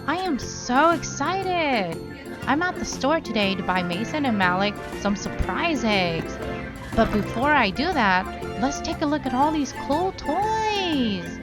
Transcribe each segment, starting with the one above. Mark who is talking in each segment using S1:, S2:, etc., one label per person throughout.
S1: I am so excited! I'm at the store today to buy Mason and Malik some surprise eggs. But before I do that, let's take a look at all these cool toys!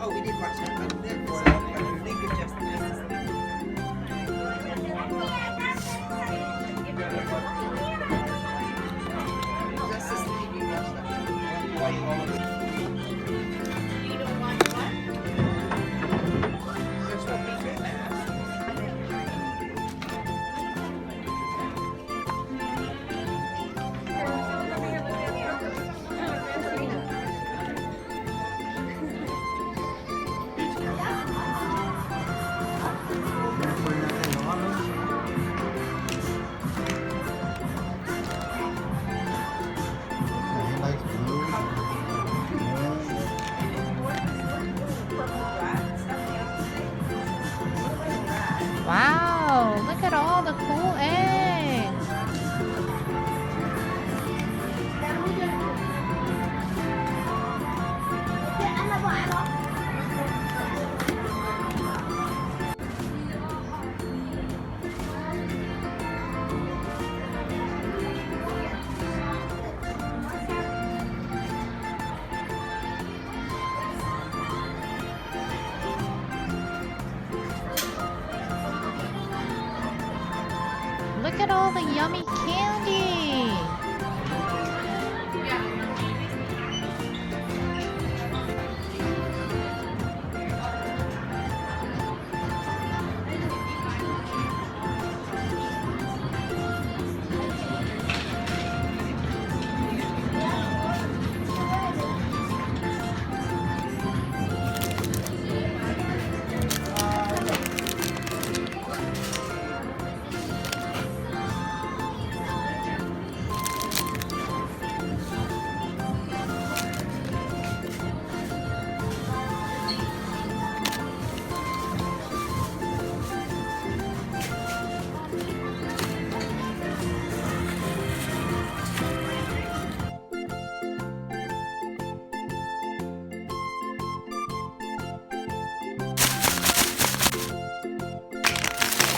S2: Oh, we did watch that. Thank you, Justin. Justice League, we watched that.
S3: You don't want what?
S2: There's no picture there.
S1: Wow, look at all the cool eggs! Look at all the yummy candy!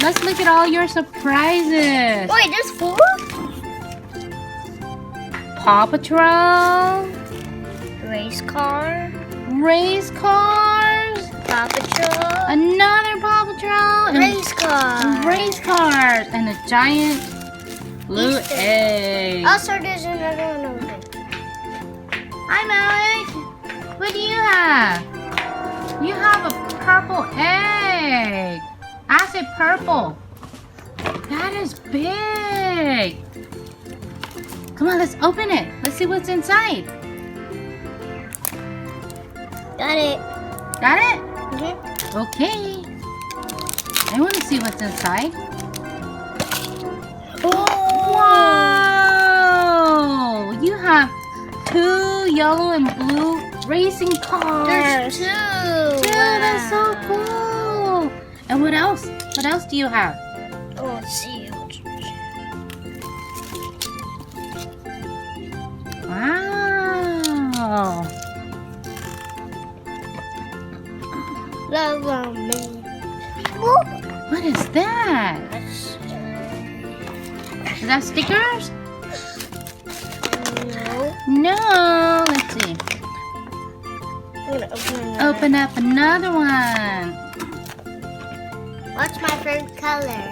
S1: Let's look at all your surprises!
S3: Wait, there's 4?
S1: Paw Patrol,
S3: Race car,
S1: race cars,
S3: Paw Patrol,
S1: another Paw Patrol, and
S3: race car.
S1: race cars, and a giant blue
S3: Easter
S1: egg.
S3: Also, there's another one over there.
S1: Hi, Malik. What do you have? You have a purple egg. I said purple. That is big. Come on, let's open it. Let's see what's inside.
S3: Got it.
S1: Got it?
S3: Mm-hmm.
S1: Okay. I want to see what's inside. Whoa! You have 2 yellow and blue racing cars.
S3: There's 2.
S1: That's so cool. And what else? What else do you have?
S3: Oh, let's see.
S1: Wow.
S3: Love me.
S1: What is that? Is that stickers?
S3: No.
S1: No. Let's see.
S3: I'm gonna
S1: Open up another one.
S3: What's my favorite color?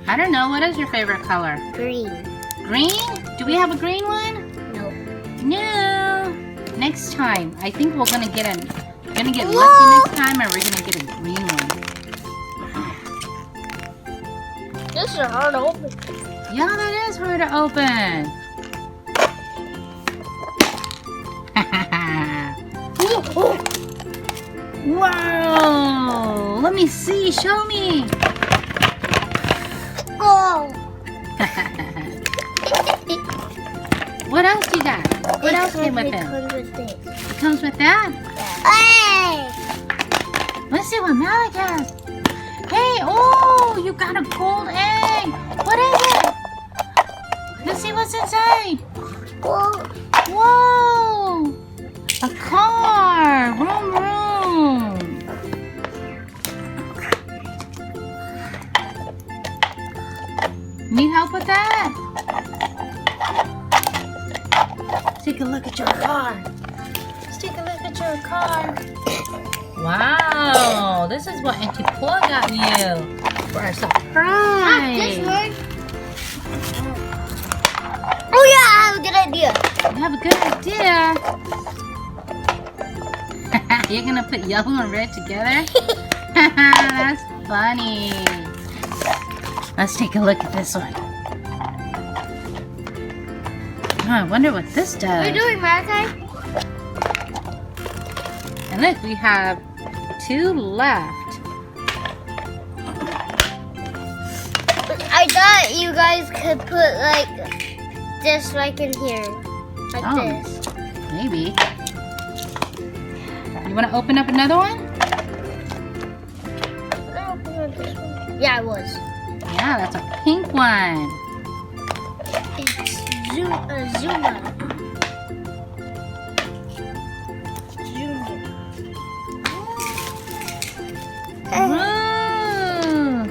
S1: I don't know. What is your favorite color?
S3: Green.
S1: Green? Do we have a green one?
S3: No.
S1: No. Next time. I think we're gonna get lucky next time, and we're gonna get a green one.
S3: This is hard to open.
S1: Yeah, that is hard to open. Whoa! Let me see. Show me.
S3: Oh.
S1: What else you got? What else came with it?
S3: Comes with this.
S1: It comes with that?
S3: Hey!
S1: Let's see what Malik has. Hey, oh, you got a gold egg. What is it? Let's see what's inside.
S3: Oh.
S1: Whoa! A car. Vroom, vroom. Need help with that? Take a look at your car. Let's take a look at your car. Wow, this is what Auntie Paul got you for a surprise.
S3: This one. Oh yeah, I have a good idea.
S1: You have a good idea. You're gonna put yellow and red together? That's funny. Let's take a look at this one. Oh, I wonder what this does.
S3: What are you doing, Malachi?
S1: And look, we have 2 left.
S3: I thought you guys could put like this like in here. Like
S1: Oh.
S3: this.
S1: Maybe. You want to open up another one?
S3: Yeah, I was.
S1: Yeah, that's a pink one.
S3: It's Zuma.
S1: Ooh.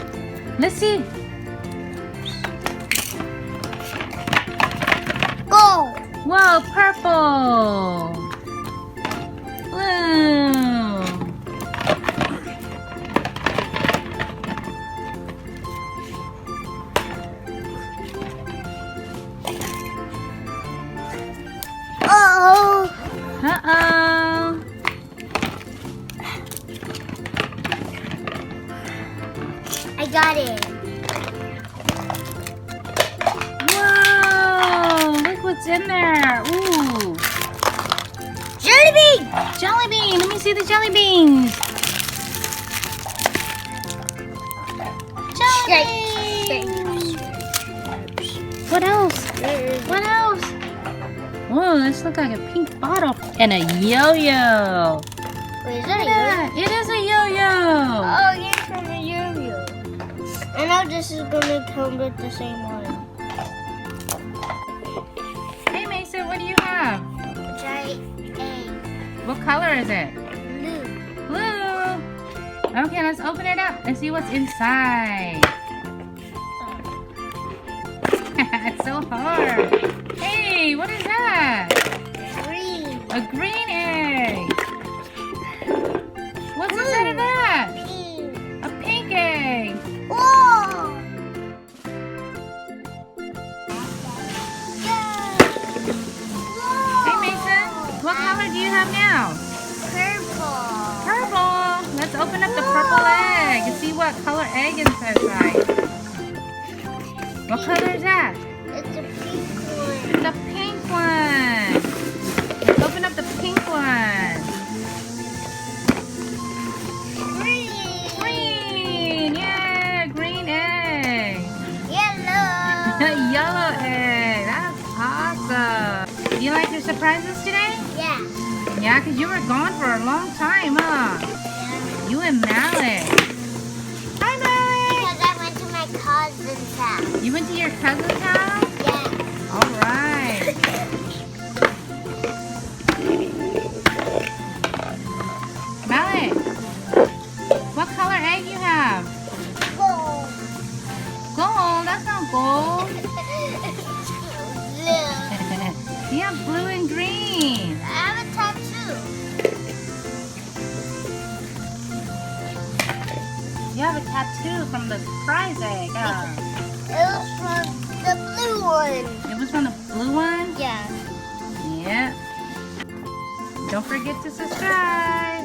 S1: Let's see.
S3: Go!
S1: Whoa, purple. Blue.
S3: Oh!
S1: Uh-oh.
S3: I got it.
S1: Whoa, look what's in there. Ooh.
S3: Jelly bean!
S1: Jelly bean. Let me see the jelly beans. Jelly beans. What else? What else? Whoa, this looks like a pink bottle. And a yo-yo.
S3: Wait, is
S1: Look at
S3: that
S1: that. It is a yo-yo.
S3: Oh, yeah, from a yo-yo. I know this is gonna come with the same one.
S1: Hey, Mason, what do you have?
S3: Giant egg.
S1: What color is it?
S3: Blue.
S1: Blue. Okay, let's open it up and see what's inside. It's so hard. Hey, what is that?
S3: Green.
S1: A green egg. What's inside of that?
S3: Pink.
S1: A pink egg.
S3: Whoa!
S1: Hey, Mason, what color now?
S3: Purple.
S1: Purple. Let's open up the purple egg and see what color egg it says right. What color is that?
S3: It's a pink one.
S1: The pink one. Let's open up the pink one.
S3: Green.
S1: Green. Yeah, green egg.
S3: Yellow.
S1: Yellow egg. That's awesome. You like your surprises today?
S3: Yeah.
S1: Yeah, because you were gone for a long time, huh?
S3: Yeah.
S1: You and Malik. Hi, Malik.
S3: Because I went to my cousin's house.
S1: You went to your cousin's house?
S3: Yeah.
S1: All right. Malik, what color egg you have?
S3: Gold.
S1: Gold? That's not gold.
S3: Blue.
S1: You have blue and green.
S3: I have a tattoo.
S1: You have a tattoo from the surprise egg, huh?
S3: It was from the blue one.
S1: It was from the blue one?
S3: Yeah.
S1: Yeah. Don't forget to subscribe.